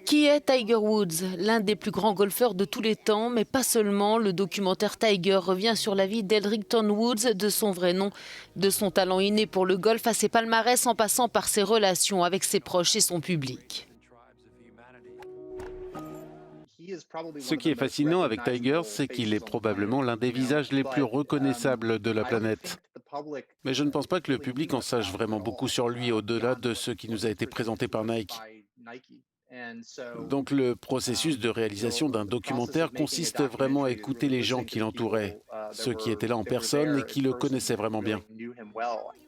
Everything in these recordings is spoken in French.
Qui est Tiger Woods? L'un des plus grands golfeurs de tous les temps, mais pas seulement. Le documentaire Tiger revient sur la vie d'Eldrickton Woods, de son vrai nom, de son talent inné pour le golf à ses palmarès en passant par ses relations avec ses proches et son public. Ce qui est fascinant avec Tiger, c'est qu'il est probablement l'un des visages les plus reconnaissables de la planète. Mais je ne pense pas que le public en sache vraiment beaucoup sur lui, au-delà de ce qui nous a été présenté par Nike. Donc le processus de réalisation d'un documentaire consiste vraiment à écouter les gens qui l'entouraient, ceux qui étaient là en personne et qui le connaissaient vraiment bien.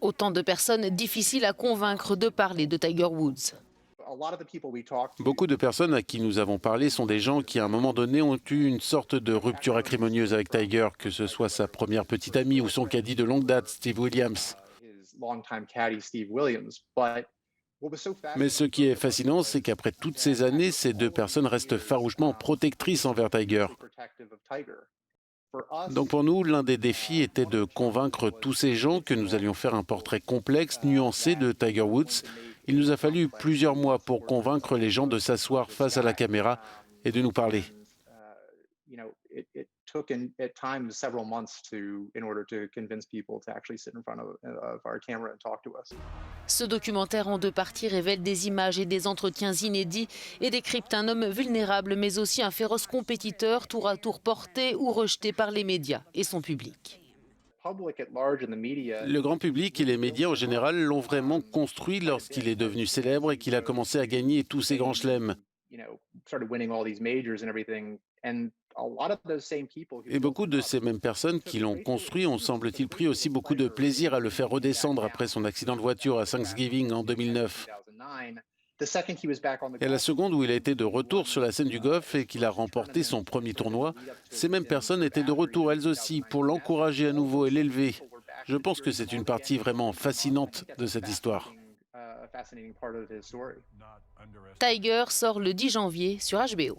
Autant de personnes difficiles à convaincre de parler de Tiger Woods. Beaucoup de personnes à qui nous avons parlé sont des gens qui, à un moment donné, ont eu une sorte de rupture acrimonieuse avec Tiger, que ce soit sa première petite amie ou son caddie de longue date, Steve Williams. Mais ce qui est fascinant, c'est qu'après toutes ces années, ces deux personnes restent farouchement protectrices envers Tiger. Donc pour nous, l'un des défis était de convaincre tous ces gens que nous allions faire un portrait complexe, nuancé de Tiger Woods. Il nous a fallu plusieurs mois pour convaincre les gens de s'asseoir face à la caméra et de nous parler. Ce documentaire en deux parties révèle des images et des entretiens inédits et décrypte un homme vulnérable mais aussi un féroce compétiteur tour à tour porté ou rejeté par les médias et son public. Le grand public et les médias en général l'ont vraiment construit lorsqu'il est devenu célèbre et qu'il a commencé à gagner tous ces grands chelems. Et beaucoup de ces mêmes personnes qui l'ont construit ont, semble-t-il, pris aussi beaucoup de plaisir à le faire redescendre après son accident de voiture à Thanksgiving en 2009. Et à la seconde où il a été de retour sur la scène du golf et qu'il a remporté son premier tournoi, ces mêmes personnes étaient de retour elles aussi pour l'encourager à nouveau et l'élever. Je pense que c'est une partie vraiment fascinante de cette histoire. Tiger sort le 10 janvier sur HBO.